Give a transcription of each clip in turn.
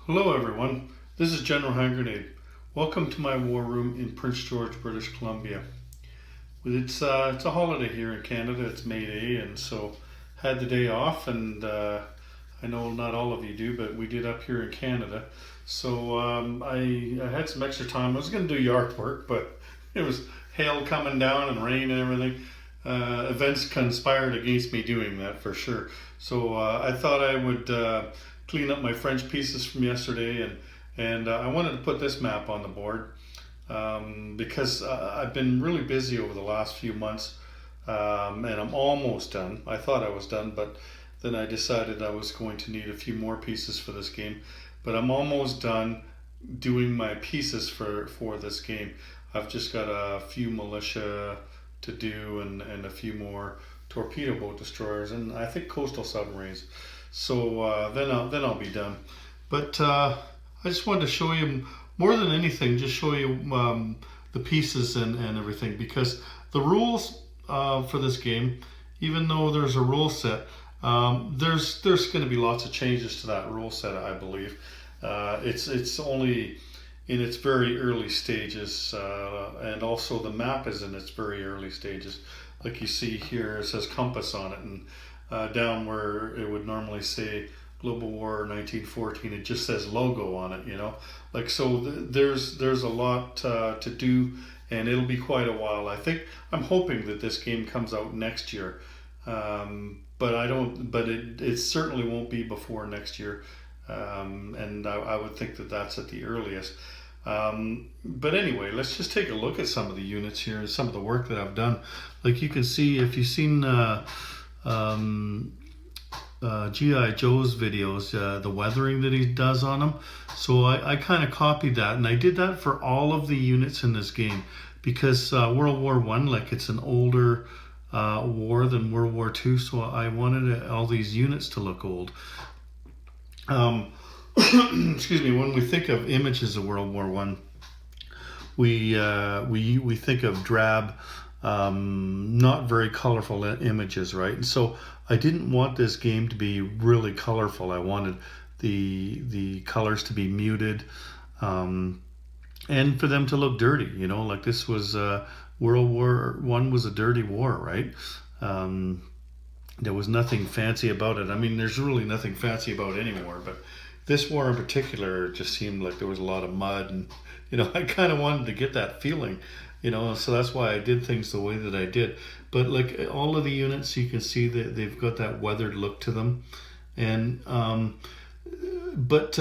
Hello everyone, this is General Hand Grenade. Welcome to my war room in Prince George, British Columbia. It's a holiday here in Canada, it's May Day, and so had the day off, and I know not all of you do, but we did up here in Canada. So I had some extra time. I was going to do yard work, but it was hail coming down and rain and everything. Events conspired against me doing that for sure. So I thought I would clean up my French pieces from yesterday, and I wanted to put this map on the board because I've been really busy over the last few months, and I'm almost done. I thought I was done, but then I decided I was going to need a few more pieces for this game. But I'm almost done doing my pieces for this game. I've just got a few militia to do and a few more torpedo boat destroyers and I think coastal submarines. So then I'll be done. But I just wanted to show you more than anything, just show you the pieces and everything, because the rules for this game, even though there's a rule set, there's going to be lots of changes to that rule set, I believe. It's only in its very early stages, and also the map is in its very early stages. Like you see here, it says compass on it, and down where it would normally say Global War 1914, it just says logo on it, you know. Like, so there's a lot to do, and it'll be quite a while. I'm hoping that this game comes out next year, but it certainly won't be before next year, and I would think that that's at the earliest. But anyway, let's just take a look at some of the units here, some of the work that I've done. Like you can see, if you've seen G.I. Joe's videos, the weathering that he does on them. So I kind of copied that, and I did that for all of the units in this game, because World War One, like, it's an older war than World War Two, so I wanted all these units to look old. Excuse me. When we think of images of World War One, we think of drab, not very colorful images, right? And so I didn't want this game to be really colorful. I wanted the colors to be muted, and for them to look dirty. You know, like this was World War One was a dirty war, right? There was nothing fancy about it. I mean, there's really nothing fancy about any war, but this war in particular just seemed like there was a lot of mud, and you know, I kind of wanted to get that feeling, you know, so that's why I did things the way that I did. But like all of the units, you can see that they've got that weathered look to them, and like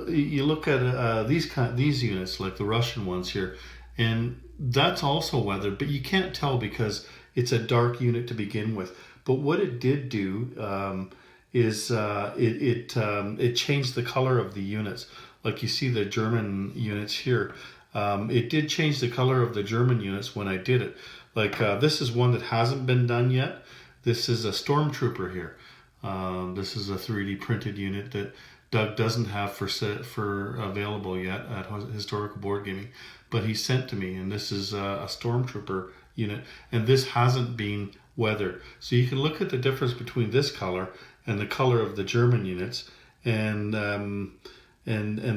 you look at these units, like the Russian ones here, and that's also weathered, but you can't tell because it's a dark unit to begin with. But what it did do is it changed the color of the units. Like you see the German units here. It did change the color of the German units when I did it. Like this is one that hasn't been done yet. This is a Stormtrooper here. This is a 3D printed unit that Doug doesn't have for available yet at Historical Board Gaming, but he sent to me, and this is a Stormtrooper unit, and this hasn't been weathered. So you can look at the difference between this color and the color of the German units, and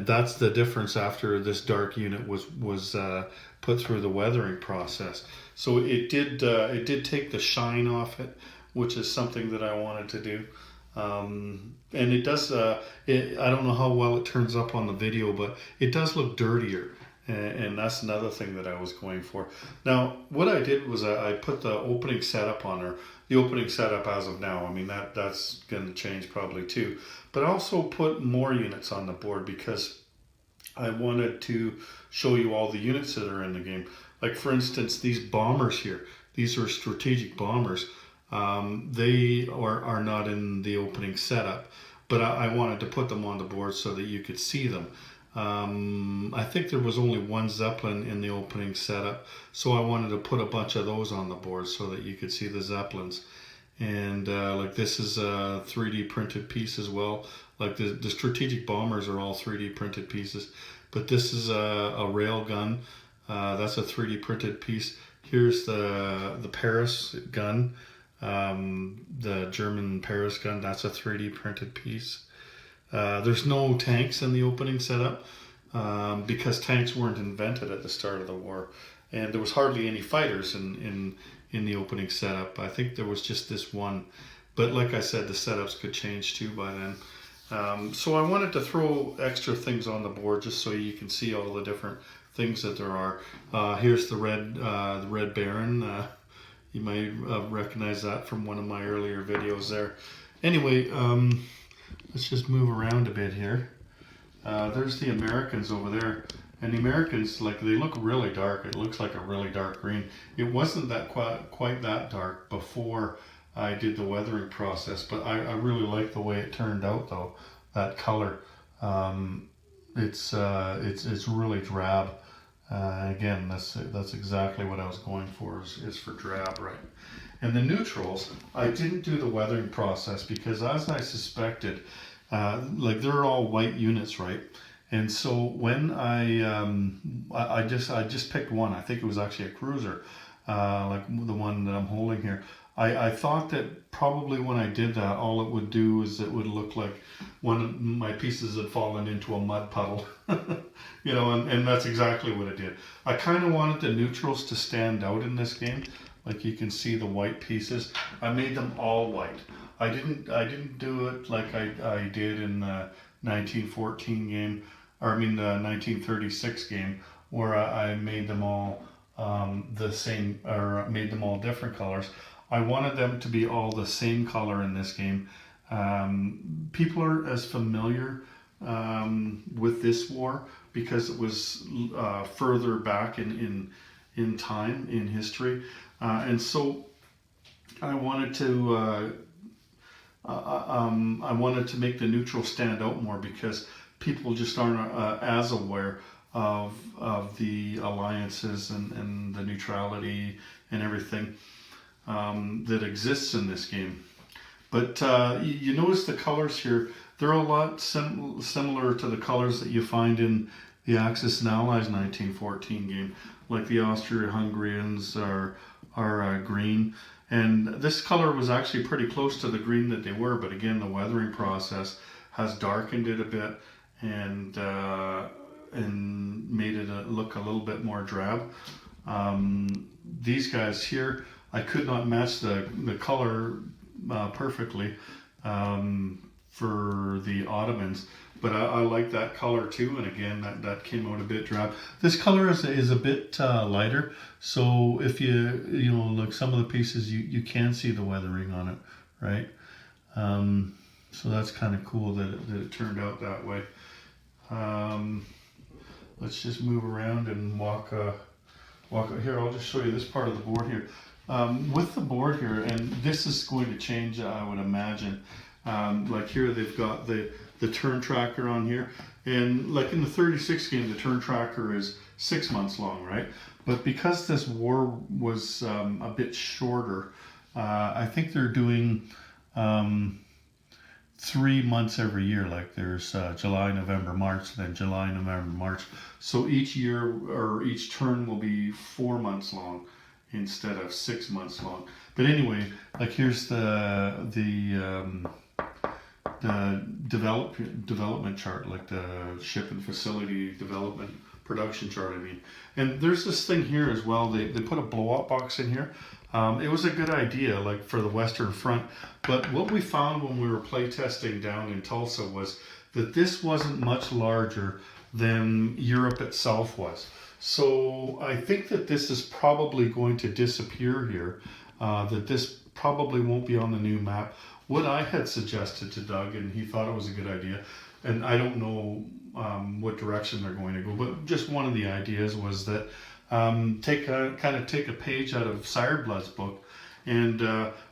that's the difference after this dark unit was put through the weathering process. So it did take the shine off it, which is something that I wanted to do. And it does. I don't know how well it turns up on the video, but it does look dirtier. And that's another thing that I was going for. Now, what I did was I put the opening setup on her. The opening setup as of now, I mean, that's going to change probably too. But I also put more units on the board because I wanted to show you all the units that are in the game. Like, for instance, these bombers here. These are strategic bombers. They are not in the opening setup, but I wanted to put them on the board so that you could see them. I think there was only one Zeppelin in the opening setup, so I wanted to put a bunch of those on the board so that you could see the Zeppelins. And like this is a 3D printed piece as well. Like the strategic bombers are all 3D printed pieces, but this is a rail gun. That's a 3D printed piece. Here's the Paris gun, the German Paris gun. That's a 3D printed piece. There's no tanks in the opening setup because tanks weren't invented at the start of the war, and there was hardly any fighters in the opening setup. I think there was just this one, but like I said, the setups could change too by then. So I wanted to throw extra things on the board just so you can see all the different things that there are. Here's the Red Baron. You might recognize that from one of my earlier videos there. Anyway, let's just move around a bit here. There's the Americans over there. And the Americans, like, they look really dark. It looks like a really dark green. It wasn't that quite that dark before I did the weathering process, but I really like the way it turned out, though. That color, it's really drab. Again, that's exactly what I was going for, is for drab, right? And the neutrals, I didn't do the weathering process because, as I suspected, like, they're all white units, right? And so when I just picked one. I think it was actually a cruiser, like the one that I'm holding here. I thought that probably when I did that, all it would do is it would look like one of my pieces had fallen into a mud puddle, you know, and that's exactly what it did. I kind of wanted the neutrals to stand out in this game. Like, you can see the white pieces. I made them all white. I didn't do it like I did in the 1914 game, or I mean the 1936 game, where I made them all the same, or made them all different colors. I wanted them to be all the same color in this game. People are as familiar with this war because it was further back in time, in history, and so I wanted to make the neutral stand out more because people just aren't as aware of the alliances and the neutrality and everything that exists in this game. But you notice the colors here, they're a lot similar to the colors that you find in the Axis and Allies 1914 game. Like the Austro-Hungarians are green. And this color was actually pretty close to the green that they were, but again, the weathering process has darkened it a bit and made it look a little bit more drab. These guys here, I could not match the color perfectly for the Ottomans, but I like that color too, and again, that came out a bit drab. This color is a bit lighter, so if you know, look, some of the pieces you can see the weathering on it, right? So that's kind of cool that it turned out that way. Let's just move around and walk here. I'll just show you this part of the board here. With the board here, and this is going to change, I would imagine. Like here, they've got the turn tracker on here, and like in the 36 game, the turn tracker is 6 months long, right? But because this war was a bit shorter, I think they're doing 3 months every year. Like there's July, November, March, then July, November, March. So each year or each turn will be 4 months long instead of 6 months long. But anyway, like here's the development chart, like the ship and facility development production chart, I mean. And there's this thing here as well. They put a blow-up box in here. It was a good idea, like for the Western Front. But what we found when we were playtesting down in Tulsa was that this wasn't much larger than Europe itself was. So I think that this is probably going to disappear here, that this probably won't be on the new map. What I had suggested to Doug, and he thought it was a good idea, and I don't know what direction they're going to go, but just one of the ideas was that take a page out of Sireblood's book and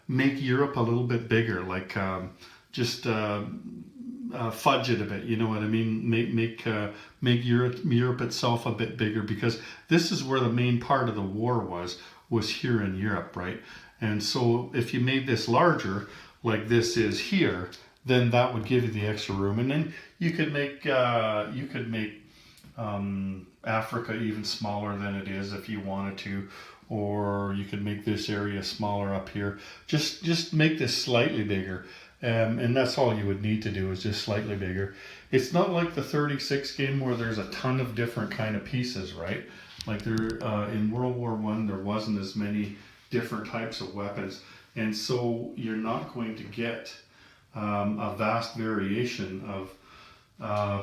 make Europe a little bit bigger, like just fudge it a bit, you know what I mean? Make Europe itself a bit bigger, because this is where the main part of the war was here in Europe, right? And so if you made this larger, like this is here, then that would give you the extra room, and then you could make Africa even smaller than it is if you wanted to, or you could make this area smaller up here. Just make this slightly bigger. And that's all you would need to do is just slightly bigger. It's not like the 36 game where there's a ton of different kind of pieces, right? Like there in World War One, there wasn't as many different types of weapons, and so you're not going to get a vast variation of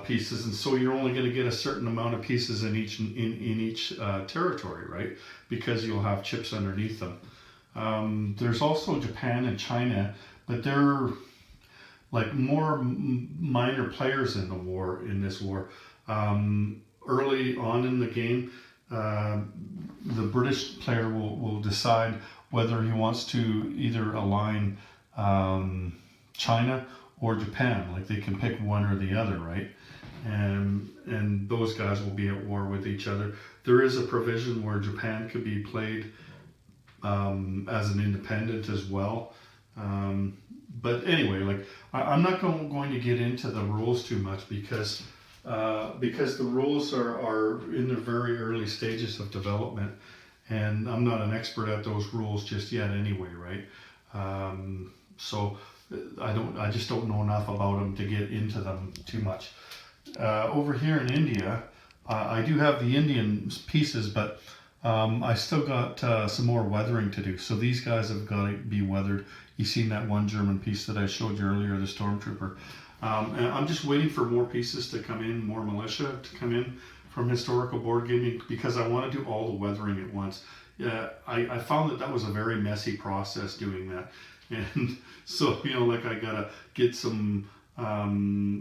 pieces, and so you're only going to get a certain amount of pieces in each territory, right? Because you'll have chips underneath them. There's also Japan and China, but they're like more minor players in this war. Early on in the game, the British player will decide whether he wants to either align China or Japan. Like they can pick one or the other, right? And those guys will be at war with each other. There is a provision where Japan could be played as an independent as well. But anyway, like I'm not going to get into the rules too much because the rules are in the very early stages of development, and I'm not an expert at those rules just yet anyway, right? So I just don't know enough about them to get into them too much. Over here in India, I do have the Indian pieces, but I still got some more weathering to do. So these guys have got to be weathered. You seen that one German piece that I showed you earlier, the Stormtrooper. And I'm just waiting for more pieces to come in, more militia to come in from historical board gaming, because I want to do all the weathering at once. I found that was a very messy process doing that. And so, like I gotta get some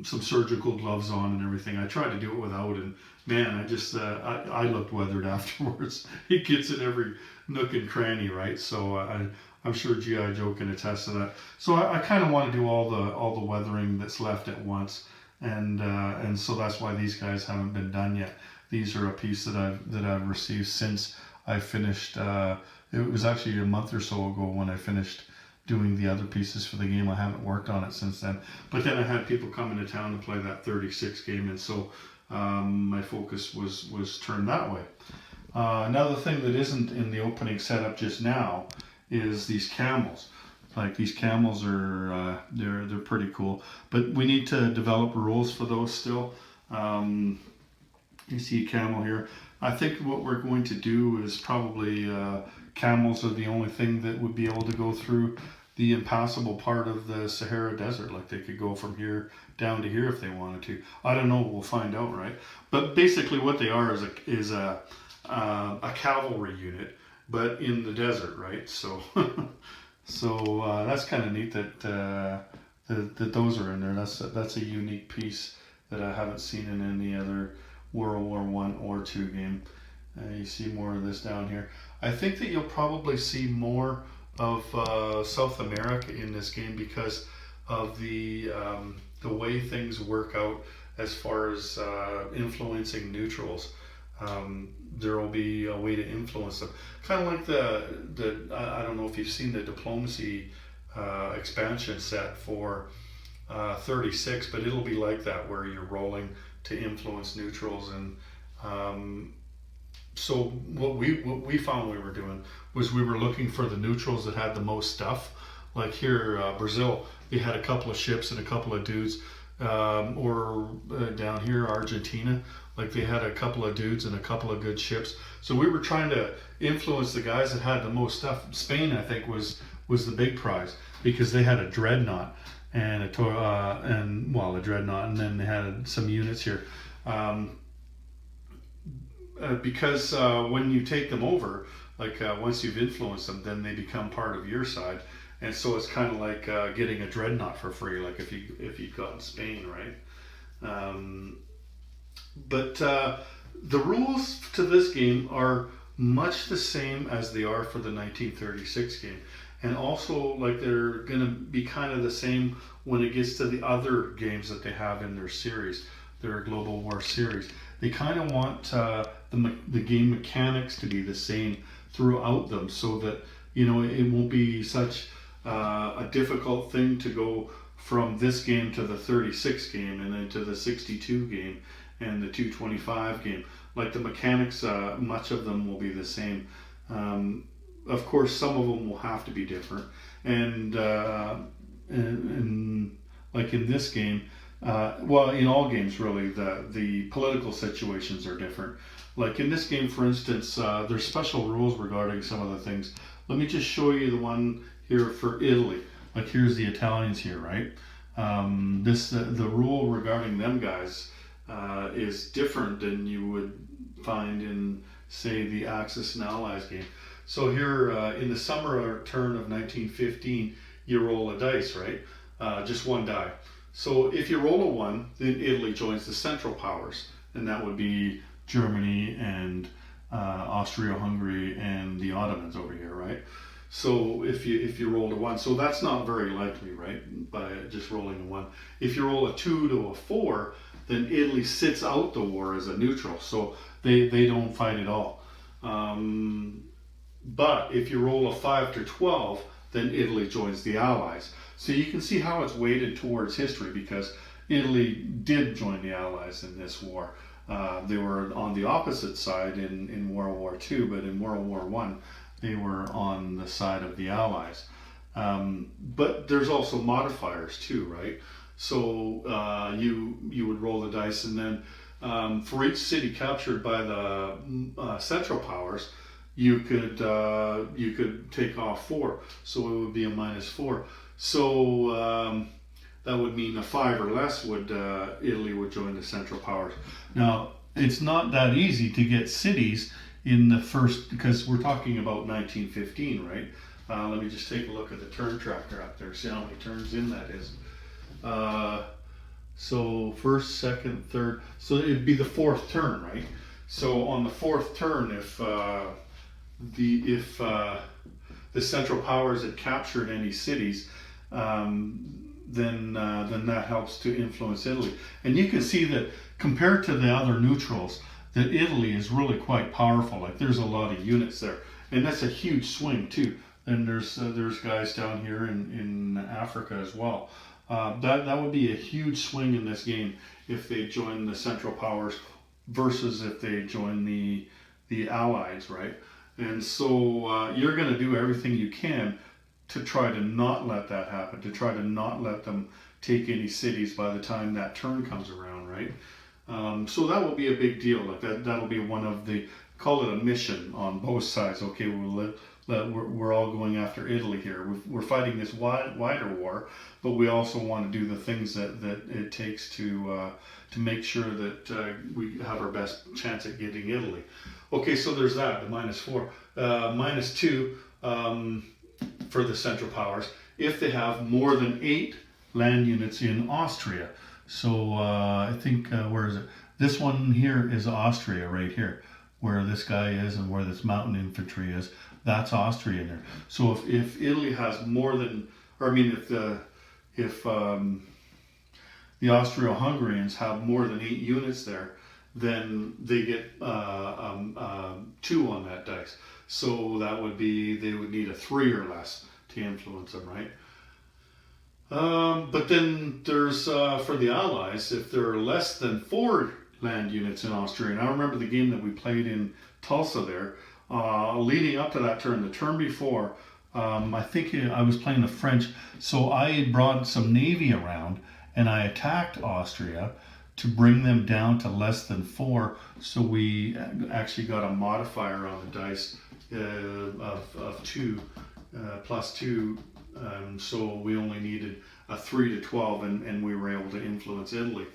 surgical gloves on and everything. I tried to do it without, and man, I looked weathered afterwards. It gets in every nook and cranny, right? So I'm sure G.I. Joe can attest to that. So I kind of want to do all the weathering that's left at once, and so that's why these guys haven't been done yet. These are a piece that I've received since I finished. It was actually a month or so ago when I finished doing the other pieces for the game. I haven't worked on it since then. But then I had people come into town to play that 36 game, and so my focus was turned that way. Another thing that isn't in the opening setup just now is these camels. Like these camels are they're pretty cool, but we need to develop rules for those still. You see a camel here. I think what we're going to do is probably camels are the only thing that would be able to go through the impassable part of the Sahara Desert. Like they could go from here down to here if they wanted to. I don't know. We'll find out, right? But basically, what they are is a cavalry unit, but in the desert, right? So, that's kind of neat that those are in there. That's a unique piece that I haven't seen in any other World War One or Two game. You see more of this down here. I think that you'll probably see more of South America in this game because of the way things work out as far as influencing neutrals. There will be a way to influence them, kind of like the I don't know if you've seen the diplomacy expansion set for 36, but it'll be like that where you're rolling to influence neutrals. And so what we found we were doing was we were looking for the neutrals that had the most stuff. Like here, Brazil, they had a couple of ships and a couple of dudes. Or down here, Argentina, like they had a couple of dudes and a couple of good ships. So we were trying to influence the guys that had the most stuff. Spain, I think, was the big prize because they had a dreadnought and a dreadnought, and then they had some units here. Because when you take them over, like once you've influenced them, then they become part of your side. And so it's kind of like getting a dreadnought for free, like if you've gotten Spain, right? But the rules to this game are much the same as they are for the 1936 game. And also, like, they're going to be kind of the same when it gets to the other games that they have in their series, their Global War series. They kind of want the game mechanics to be the same throughout them so that, it won't be such a difficult thing to go from this game to the 36 game and then to the 62 game and the 225 game. Like the mechanics, much of them will be the same. Of course, some of them will have to be different, and like in this game, well, in all games really, the political situations are different. Like in this game, for instance, there's special rules regarding some of the things. Let me just show you the one here for Italy. Like here's the Italians here, right? This the rule regarding them guys is different than you would find in, say, the Axis and Allies game. So here in the summer turn of 1915, you roll a dice, right? Just one die. So if you roll a 1, then Italy joins the Central Powers, and that would be Germany and Austria-Hungary and the Ottomans over here, right? So if you rolled a 1, so that's not very likely, right? By just rolling a 1. If you roll a 2 to a 4, then Italy sits out the war as a neutral, so they don't fight at all. But if you roll a 5 to 12, then Italy joins the Allies. So you can see how it's weighted towards history, because Italy did join the Allies in this war. They were on the opposite side in World War II, but in World War I, they were on the side of the Allies. But there's also modifiers too, right? So you would roll the dice, and then for each city captured by the Central Powers, you could take off 4, so it would be a -4. So that would mean a 5 or less would Italy would join the Central Powers. Now it's not that easy to get cities in the first, because we're talking about 1915, right? Let me just take a look at the turn tracker up there, see how many turns in that is. So first, second, third, so it'd be the 4th turn, right? So on the 4th turn, if the Central Powers had captured any cities, then that helps to influence Italy. And you can see that compared to the other neutrals, that Italy is really quite powerful. Like there's a lot of units there, and that's a huge swing too. And there's guys down here in Africa as well. That would be a huge swing in this game if they join the Central Powers versus if they join the Allies, right? And so you're going to do everything you can to try to not let that happen, to try to not let them take any cities by the time that turn comes around, right? So that will be a big deal. Like that'll be one of the, call it a mission on both sides. Okay, we're all going after Italy here. We're fighting this wider war, but we also want to do the things that it takes to make sure that we have our best chance at getting Italy. Okay, so there's that, the -4. -2 for the Central Powers if they have more than 8 land units in Austria. So I think, where is it? This one here is Austria right here, where this guy is and where this mountain infantry is. That's Austria in there. So if Italy has more than, or I mean, if the Austro-Hungarians have more than 8 units there, then they get 2 on that dice. So that would be, they would need a 3 or less to influence them, right? But then there's, for the Allies, if there are less than 4 land units in Austria, and I remember the game that we played in Tulsa there, leading up to that turn, the turn before, I think I was playing the French, so I had brought some navy around and I attacked Austria to bring them down to less than 4, so we actually got a modifier on the dice of 2, +2, so we only needed a 3 to 12, and we were able to influence Italy.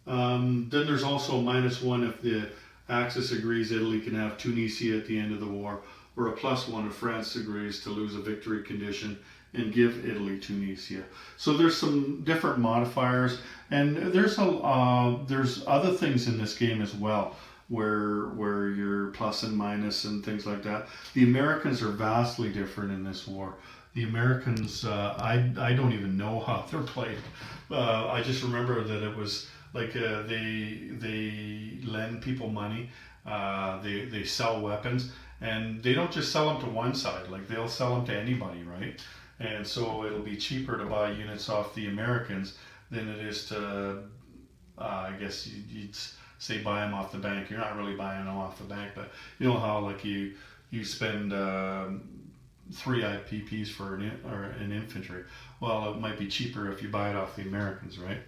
Then there's also a -1 if the Axis agrees Italy can have Tunisia at the end of the war, or a +1 if France agrees to lose a victory condition and give Italy Tunisia. So there's some different modifiers, and there's other things in this game as well, where you're plus and minus and things like that. The Americans are vastly different in this war. The Americans, I don't even know how they're played. I just remember that it was like they lend people money, they sell weapons, and they don't just sell them to one side. Like they'll sell them to anybody, right? And so it'll be cheaper to buy units off the Americans than it is to, I guess you'd say buy them off the bank. You're not really buying them off the bank, but you know how like you spend 3 IPPs for an infantry. Well, it might be cheaper if you buy it off the Americans, right?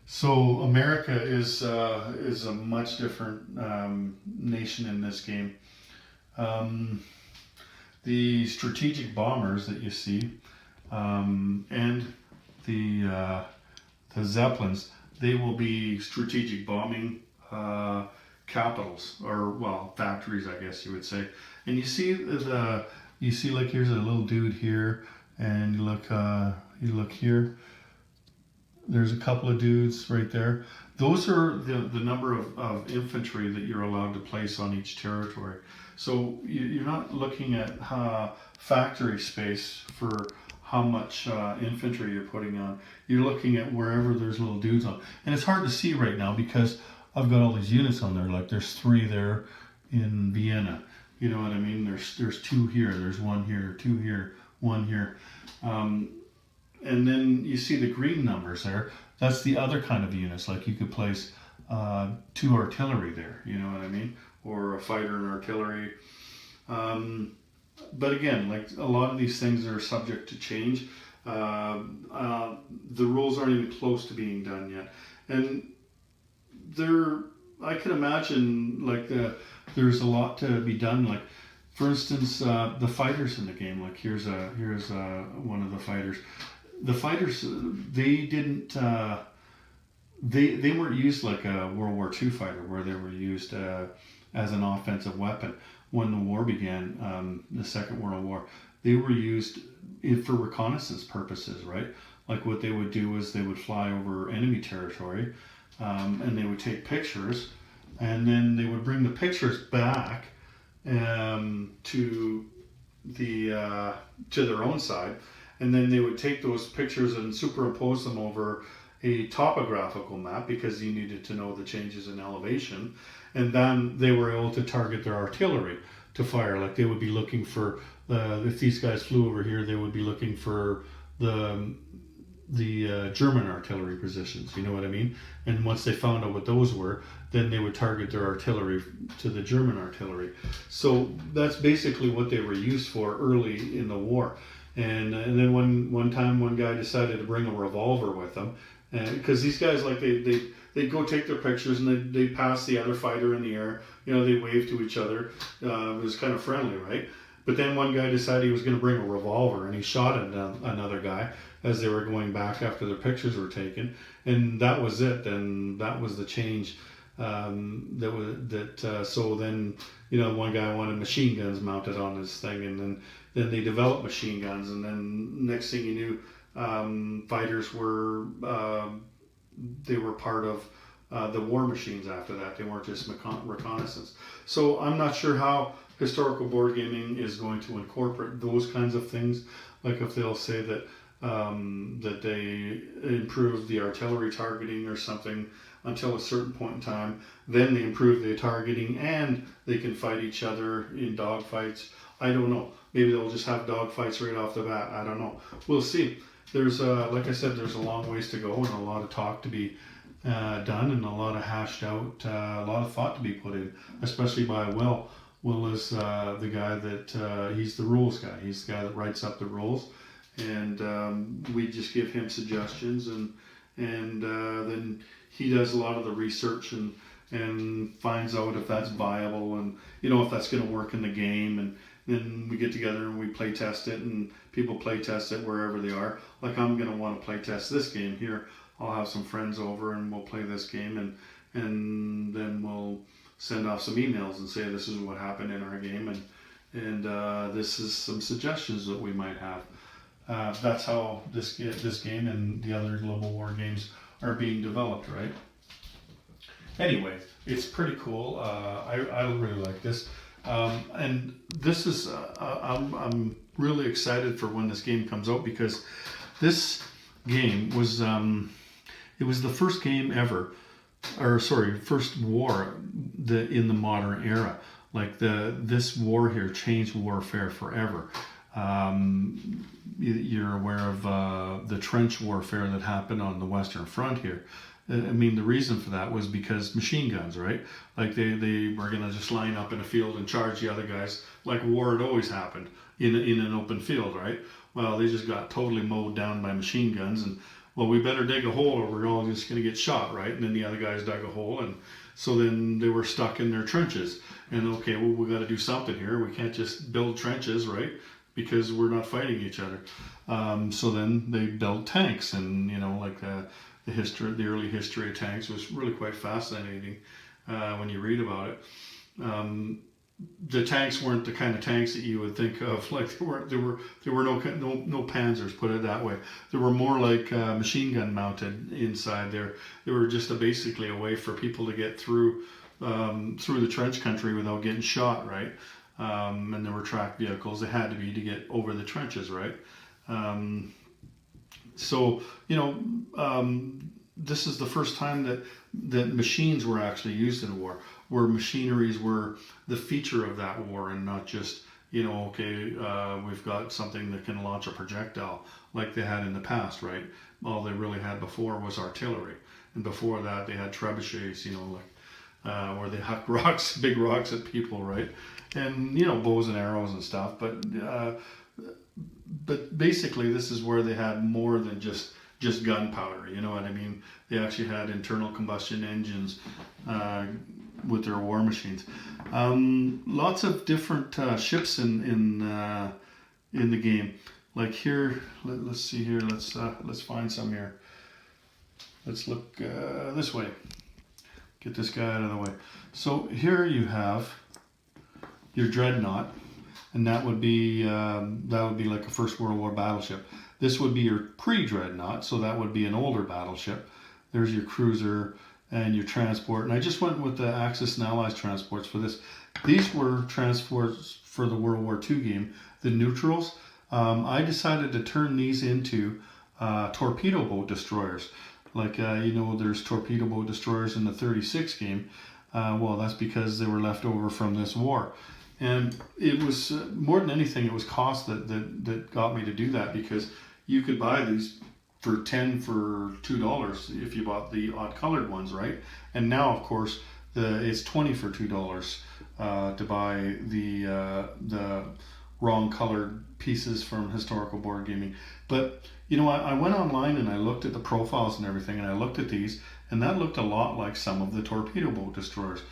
So America is a much different nation in this game. The strategic bombers that you see and the Zeppelins, they will be strategic bombing capitals, or well, factories, I guess you would say. And you see like here's a little dude here, and you look here. There's a couple of dudes right there. Those are the number of infantry that you're allowed to place on each territory. So you're not looking at factory space for how much infantry you're putting on. You're looking at wherever there's little dudes on. And it's hard to see right now because I've got all these units on there. Like there's 3 there in Vienna. You know what I mean? There's 2 here. There's 1 here, 2 here, 1 here. And then you see the green numbers there. That's the other kind of units. Like you could place 2 artillery there, you know what I mean? Or a fighter and artillery. But again, like a lot of these things are subject to change. The rules aren't even close to being done yet. And I can imagine like there's a lot to be done. Like for instance, the fighters in the game. Like here's one of the fighters. The fighters, they didn't, they weren't used like a World War II fighter where they were used as an offensive weapon. When the war began, the Second World War, they were used for reconnaissance purposes, right? Like what they would do is they would fly over enemy territory, and they would take pictures, and then they would bring the pictures back to their own side. And then they would take those pictures and superimpose them over a topographical map because you needed to know the changes in elevation. And then they were able to target their artillery to fire. Like they would be looking for, if these guys flew over here, they would be looking for the German artillery positions, you know what I mean? And once they found out what those were, then they would target their artillery to the German artillery. So that's basically what they were used for early in the war. And then one time one guy decided to bring a revolver with him, because these guys like they'd go take their pictures and they'd pass the other fighter in the air, you know, they wave to each other. It was kind of friendly, right? But then one guy decided he was going to bring a revolver, and he shot at another guy as they were going back after their pictures were taken, and that was it. And that was the change. So then, you know, one guy wanted machine guns mounted on his thing, and then they developed machine guns, and then next thing you knew, fighters were they were part of the war machines after that. They weren't just reconnaissance. So I'm not sure how historical board gaming is going to incorporate those kinds of things. Like if they'll say that that they improve the artillery targeting or something until a certain point in time, then they improve the targeting and they can fight each other in dogfights. I don't know. Maybe they'll just have dogfights right off the bat. I don't know. We'll see. There's like I said, there's a long ways to go and a lot of talk to be done and a lot of hashed out, a lot of thought to be put in, especially by Will. Will is the guy that he's the rules guy. He's the guy that writes up the rules, and we just give him suggestions, and then he does a lot of the research and finds out if that's viable and you know if that's going to work in the game, and then we get together and we play test it, and people play test it wherever they are. Like I'm going to want to play test this game here. I'll have some friends over and we'll play this game, and then we'll send off some emails and say this is what happened in our game, and this is some suggestions that we might have. That's how this game and the other global war games are being developed, right? Anyway, it's pretty cool. I really like this, and this is I'm really excited for when this game comes out, because this game was it was the first game ever, or sorry, first war in the modern era. Like this war here changed warfare forever. You're aware of the trench warfare that happened on the Western Front here. I mean, the reason for that was because machine guns, right? Like they were going to just line up in a field and charge the other guys like war had always happened. in an open field, right? Well, they just got totally mowed down by machine guns, and well, we better dig a hole or we're all just going to get shot, right? And then the other guys dug a hole, and so then they were stuck in their trenches. And okay, well, we got to do something here. We can't just build trenches, right? Because we're not fighting each other. So then they built tanks, and like the early history of tanks was really quite fascinating when you read about it. The tanks weren't the kind of tanks that you would think of. Like there were no Panzers, put it that way. They were more like machine gun mounted inside there. They were just basically a way for people to get through the trench country without getting shot, right? And there were tracked vehicles. They had to be to get over the trenches, right? So this is the first time that machines were actually used in war, where machineries were the feature of that war, and not just we've got something that can launch a projectile like they had in the past, right? All they really had before was artillery, and before that they had trebuchets, where they hucked rocks, big rocks at people, right? And bows and arrows and stuff. But basically, this is where they had more than just gunpowder. You know what I mean? They actually had internal combustion engines with their war machines. Lots of different ships in the game. Like here, let's see here. Let's find some here. Let's look this way. Get this guy out of the way. So here you have your dreadnought, and that would be like a First World War battleship. This would be your pre-dreadnought, so that would be an older battleship. There's your cruiser and your transport, and I just went with the Axis and Allies transports for this. These were transports for the World War II game, the neutrals. I decided to turn these into torpedo boat destroyers. Like, there's torpedo boat destroyers in the 36 game. Well, that's because they were left over from this war. And it was, more than anything, it was cost that got me to do that, because you could buy these for $2 if you bought the odd colored ones, right? And now, of course, it's $20 for $2 to buy the wrong colored pieces from historical board gaming. But I went online and I looked at the profiles and everything, and I looked at these, and that looked a lot like some of the torpedo boat destroyers.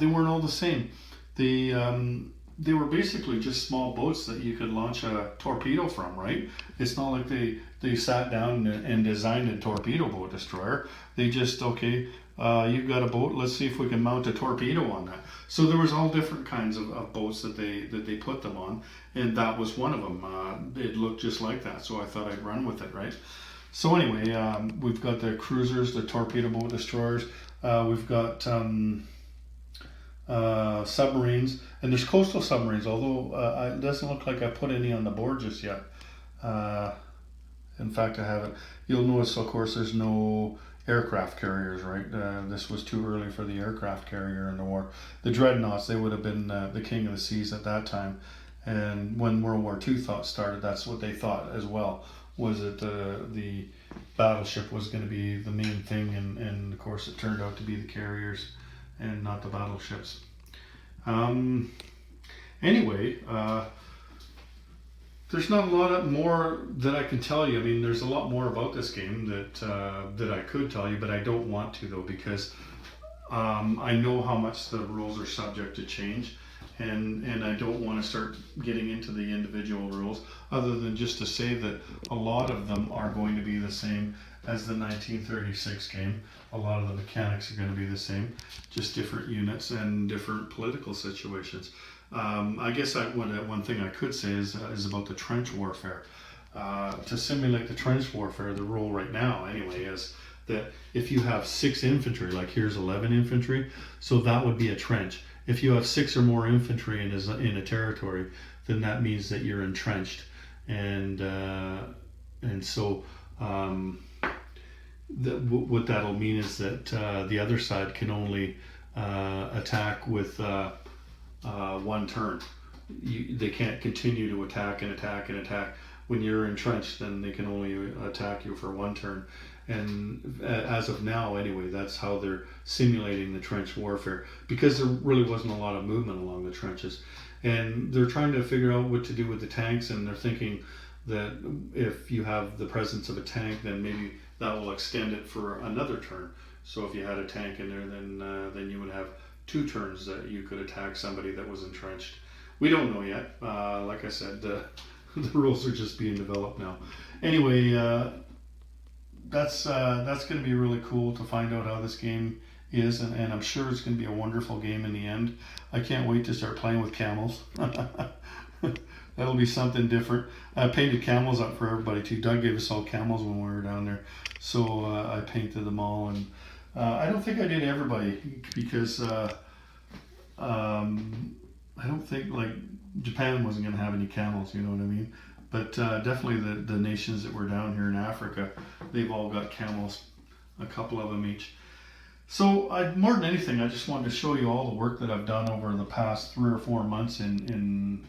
They weren't all the same. They were basically just small boats that you could launch a torpedo from, right? It's not like they sat down and designed a torpedo boat destroyer. They just, you've got a boat, let's see if we can mount a torpedo on that. So there was all different kinds of boats that they put them on, and that was one of them. It looked just like that, so I thought I'd run with it, right? So anyway, we've got the cruisers, the torpedo boat destroyers. We've got submarines, and there's coastal submarines, although it doesn't look like I put any on the board just yet. In fact, I haven't. You'll notice, of course, there's no aircraft carriers, right? This was too early for the aircraft carrier in the war. The dreadnoughts, they would have been the king of the seas at that time. And when World War II started, that's what they thought as well, was that the battleship was going to be the main thing, and of course it turned out to be the carriers and not the battleships. Anyway, there's not a lot more that I can tell you. I mean, there's a lot more about this game that I could tell you, but I don't want to, though, because I know how much the rules are subject to change, and I don't want to start getting into the individual rules, other than just to say that a lot of them are going to be the same as the 1936 game. A lot of the mechanics are going to be the same, just different units and different political situations. I guess one thing I could say is about the trench warfare. To simulate the trench warfare, the rule right now anyway is that if you have 6 infantry, like here's 11 infantry, so that would be a trench. If you have 6 or more infantry in a territory, then that means that you're entrenched, and so what that'll mean is that the other side can only attack with one turn. They can't continue to attack and attack and attack. When you're entrenched, then they can only attack you for one turn. And as of now, anyway, that's how they're simulating the trench warfare, because there really wasn't a lot of movement along the trenches. and they're trying to figure out what to do with the tanks, and they're thinking that if you have the presence of a tank, then maybe that will extend it for another turn. So if you had a tank in there, then you would have 2 turns that you could attack somebody that was entrenched. We don't know yet. Like I said, the rules are just being developed now. Anyway, that's going to be really cool to find out how this game is, and I'm sure it's going to be a wonderful game in the end. I can't wait to start playing with camels. That'll be something different. I painted camels up for everybody too. Doug gave us all camels when we were down there, so I painted them all, and I don't think I did everybody because I don't think like Japan wasn't going to have any camels. You know what I mean? But definitely the nations that were down here in Africa, they've all got camels, a couple of them each. So more than anything, I just wanted to show you all the work that I've done over the past 3 or 4 months in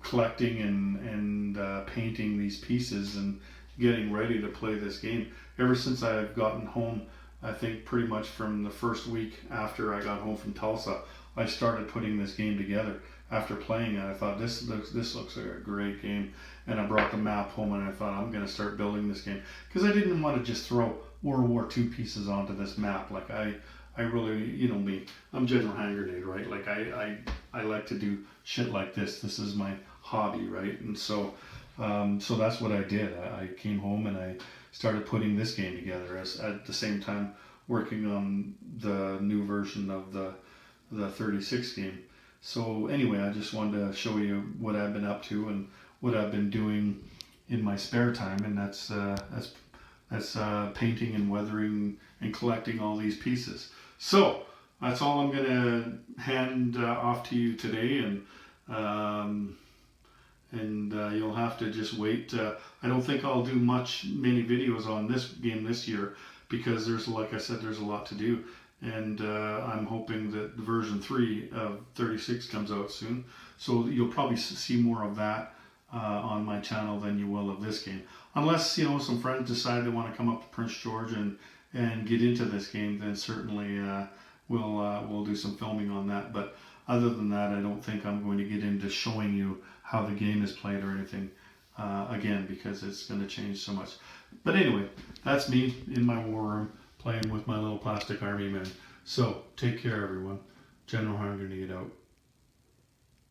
collecting and painting these pieces and getting ready to play this game. Ever since I've gotten home, I think pretty much from the first week after I got home from Tulsa, I started putting this game together. After playing it, I thought this looks like a great game, and I brought the map home and I thought I'm going to start building this game because I didn't want to just throw World War II pieces onto this map. Like I really, you know me, I'm General Hand Grenade, right? Like I like to do shit like this. This is my hobby, right? And so that's what I did. I came home and I started putting this game together at the same time working on the new version of the 36 game. So anyway, I just wanted to show you what I've been up to and what I've been doing in my spare time, and that's painting and weathering and collecting all these pieces. So that's all I'm going to hand off to you today, and you'll have to just wait. I don't think I'll do many videos on this game this year because like I said, there's a lot to do. And I'm hoping that version 3 of 36 comes out soon. So you'll probably see more of that on my channel than you will of this game. Unless, some friends decide they want to come up to Prince George and get into this game, then certainly we'll do some filming on that. But other than that, I don't think I'm going to get into showing you how the game is played or anything again, because it's going to change so much. But anyway, that's me in my war room, playing with my little plastic army men. So, take care everyone. General Hand Grenade out.